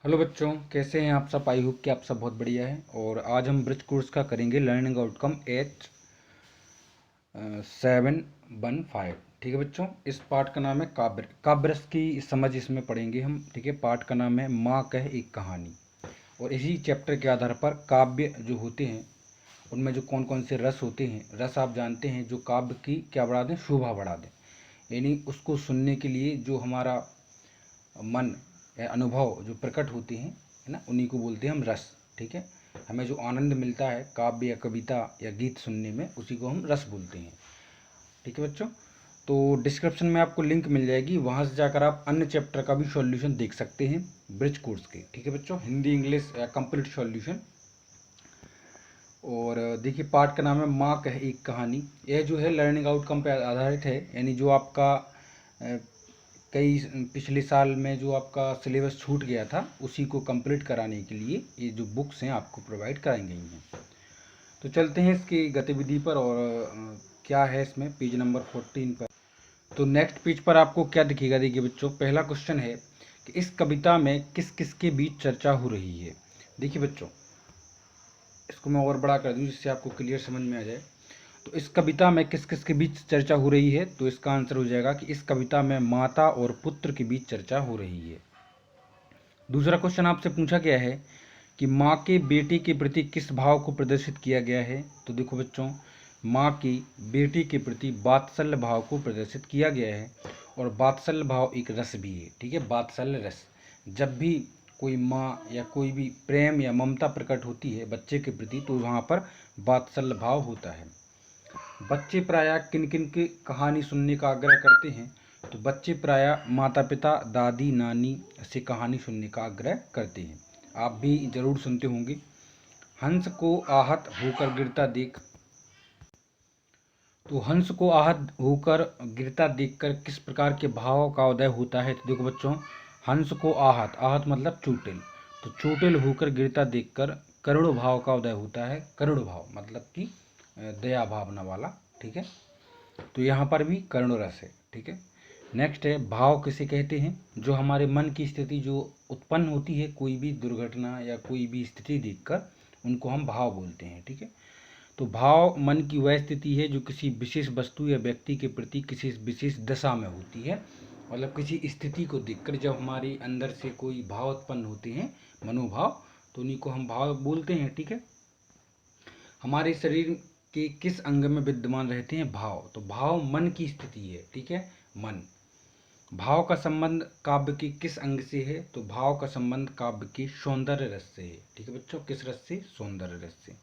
Hello बच्चों, कैसे हैं आप सब। आई होप कि आप सब बहुत बढ़िया है। और आज हम ब्रिज कोर्स का करेंगे लर्निंग आउटकम H 715। ठीक है बच्चों, इस पाठ का नाम है काव्य। काव्य रस की समझ इसमें पढ़ेंगे हम। ठीक है, पाठ का नाम है माँ कह एक कहानी। और इसी चैप्टर के आधार पर काव्य जो होते हैं उनमें जो कौन कौन से रस होते हैं, रस आप जानते हैं जो काव्य की क्या बढ़ा दें, शोभा बढ़ा दें। यानी उसको सुनने के लिए जो हमारा मन या अनुभव जो प्रकट होते हैं, है ना, उन्हीं को बोलते हैं हम रस। ठीक है, हमें जो आनंद मिलता है काव्य या कविता या गीत सुनने में, उसी को हम रस बोलते हैं। ठीक है बच्चों, तो डिस्क्रिप्शन में आपको लिंक मिल जाएगी, वहाँ से जाकर आप अन्य चैप्टर का भी सॉल्यूशन देख सकते हैं ब्रिज कोर्स के। ठीक है बच्चों, हिंदी इंग्लिश या कंप्लीट सॉल्यूशन। और देखिए, पाठ का नाम है माँ कह एक कहानी। यह जो है लर्निंग आउटकम पर आधारित है, यानी जो आपका कई पिछले साल में जो आपका सिलेबस छूट गया था उसी को कंप्लीट कराने के लिए ये जो बुक्स हैं आपको प्रोवाइड कराई गई हैं। तो चलते हैं इसकी गतिविधि पर। और क्या है इसमें पेज नंबर 14 पर। तो नेक्स्ट पेज पर आपको क्या दिखेगा। देखिए बच्चों, पहला क्वेश्चन है कि इस कविता में किस किस के बीच चर्चा हो रही है। देखिए बच्चों, इसको मैं और बड़ा कर दूँ जिससे आपको क्लियर समझ में आ जाए। तो इस कविता में किस किस के बीच चर्चा हो रही है, तो इसका आंसर हो जाएगा कि इस कविता में माता और पुत्र के बीच चर्चा हो रही है। दूसरा क्वेश्चन आपसे पूछा गया है कि माँ के बेटे के प्रति किस भाव को प्रदर्शित किया गया है। तो देखो बच्चों, माँ की बेटी के प्रति वात्सल्य भाव को प्रदर्शित किया गया है। और वात्सल्य भाव एक रस भी है। ठीक है, वात्सल्य रस। जब भी कोई माँ या कोई भी प्रेम या ममता प्रकट होती है बच्चे के प्रति, तो वहाँ पर वात्सल्य भाव होता है। बच्चे प्रायः किन किन की कहानी सुनने का आग्रह करते हैं। तो बच्चे प्रायः माता पिता दादी नानी से कहानी सुनने का आग्रह करते हैं। आप भी जरूर सुनते होंगे। हंस को आहत होकर गिरता देख। तो हंस को आहत होकर गिरता देखकर किस प्रकार के भाव का उदय होता है। तो देखो बच्चों, हंस को आहत, आहत मतलब चोटिल, तो चोटिल होकर गिरता देखकर करुण भाव का उदय होता है। करुण भाव मतलब कि दया भावना वाला। ठीक है, तो यहाँ पर भी करुण रस है। ठीक है, नेक्स्ट है भाव किसे कहते हैं। जो हमारे मन की स्थिति जो उत्पन्न होती है कोई भी दुर्घटना या कोई भी स्थिति देखकर, उनको हम भाव बोलते हैं। ठीक है, तो भाव मन की वह स्थिति है जो किसी विशेष वस्तु या व्यक्ति के प्रति किसी विशेष दशा में होती है। मतलब किसी स्थिति को देखकर जब हमारे अंदर से कोई भाव उत्पन्न होते हैं, मनोभाव, तो उन्हीं को हम भाव बोलते हैं। ठीक है, हमारे शरीर के किस अंग में विद्यमान रहते हैं भाव। तो भाव मन की स्थिति है। ठीक है, मन। भाव का संबंध काव्य के किस अंग से है। तो भाव का संबंध काव्य के सौंदर्य रस से है। ठीक है बच्चों, किस रस से, सौंदर्य रस से।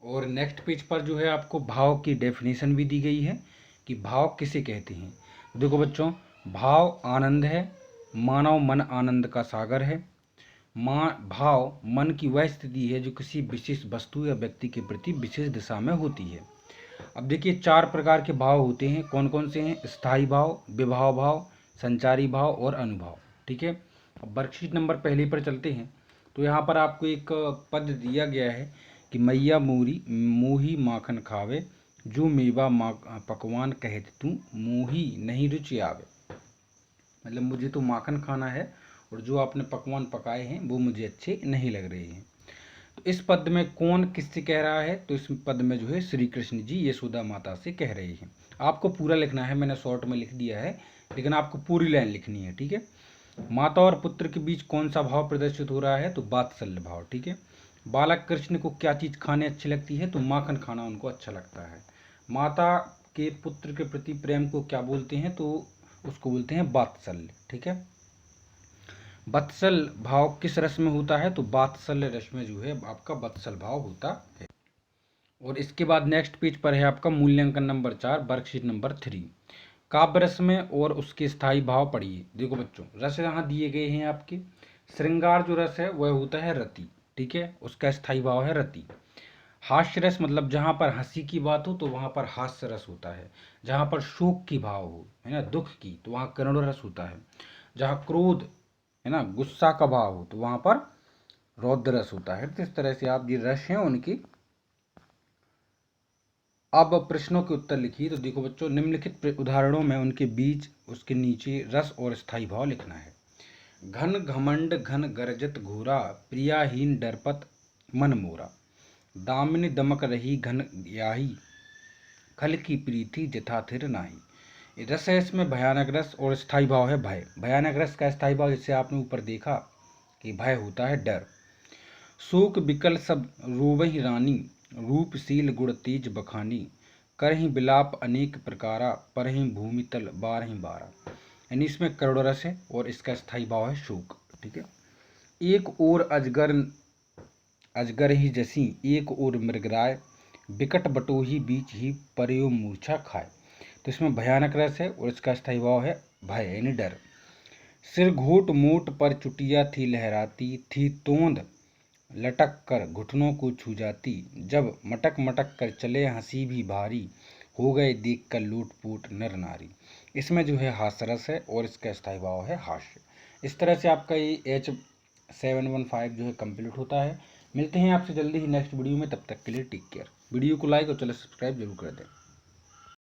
और नेक्स्ट पेज पर जो है आपको भाव की डेफिनेशन भी दी गई है कि भाव किसे कहते हैं। देखो बच्चों, भाव आनंद है, मानव मन आनंद का सागर है। भाव मन की वह स्थिति है जो किसी विशेष वस्तु या व्यक्ति के प्रति विशेष दिशा में होती है। अब देखिए, 4 प्रकार के भाव होते हैं। कौन कौन से हैं। स्थायी भाव, विभाव भाव, संचारी भाव और अनुभाव। ठीक है, अब वर्कशीट नंबर पहले पर चलते हैं। तो यहाँ पर आपको एक पद दिया गया है कि मैया मोरी मोही माखन खावे, जो मेवा पकवान कहत तू मोही नहीं रुचि आवे। मतलब मुझे तो माखन खाना है और जो आपने पकवान पकाए हैं वो मुझे अच्छे नहीं लग रहे हैं। तो इस पद में कौन किससे कह रहा है। तो इस पद में जो है श्री कृष्ण जी यशोदा माता से कह रहे हैं। आपको पूरा लिखना है, मैंने शॉर्ट में लिख दिया है, लेकिन आपको पूरी लाइन लिखनी है। ठीक है, माता और पुत्र के बीच कौन सा भाव प्रदर्शित हो रहा है। तो वात्सल्य भाव। ठीक है, बालक कृष्ण को क्या चीज़ खाने अच्छी लगती है। तो माखन खाना उनको अच्छा लगता है। माता के पुत्र के प्रति प्रेम को क्या बोलते हैं। तो उसको बोलते हैं वात्सल्य। ठीक है, वत्सल भाव किस रस में होता है। तो वात्सल्य रस में जो है आपका वत्सल भाव होता है। और इसके बाद नेक्स्ट पेज पर है आपका मूल्यांकन नंबर 4, वर्कशीट नंबर 3, काव्य रस में और उसके स्थायी भाव पढ़िए। देखो बच्चों, रस यहाँ दिए गए हैं आपके। श्रृंगार जो रस है वह होता है रति। ठीक है, उसका स्थायी भाव है रति। हास्य रस मतलब जहाँ पर हंसी की बात हो तो वहाँ पर हास्य रस होता है। जहाँ पर शोक की भाव हो, है ना, दुख की, तो वहाँ करुण रस होता है। जहाँ क्रोध, है ना, गुस्सा का भाव हो, तो वहाँ पर रौद्र रस होता है। तो इस तरह से आप ये रस हैं उनकी। अब प्रश्नों के उत्तर लिखिए। तो देखो बच्चों, निम्नलिखित उदाहरणों में उनके बीच उसके नीचे रस और स्थायी भाव लिखना है। घन घमंड घन गरजत घोरा, प्रियाहीन डरपत मन मोरा। दामिनी दमक रही घन याही, खल की प्रीति जथा थिर नाही। रस है इसमें भयानक रस, और स्थायी भाव है भय। भयानक रस का स्थायी भाव जिससे आपने ऊपर देखा कि भय होता है डर। शोक बिकल सब रोवहि रानी, रूपशील गुण तेज बखानी। करहि बिलाप अनेक प्रकारा, परहि भूमि तल बारहि बारा। यानी इसमें करुण रस है और इसका स्थायी भाव है शोक। ठीक है। एक ओर अजगर ही जसी, एक ओर मृगराय। बिकट बटोही बीच ही, परयो मूर्छा खाए। तो इसमें भयानक रस है और इसका स्थायी भाव है भय यानी डर। सिर घोट मोट पर चुटिया थी लहराती, थी तोंद लटक कर घुटनों को छू जाती। जब मटक मटक कर चले हंसी भी भारी, हो गए देख कर लूटपूट नर नारी। इसमें जो है हास्यरस है और इसका स्थायी भाव है हास्य। इस तरह से आपका ये H715 जो है कंप्लीट होता है। मिलते हैं आपसे जल्दी ही नेक्स्ट वीडियो में, तब तक के लिए टेक केयर। वीडियो को लाइक और चैनल सब्सक्राइब जरूर कर दें।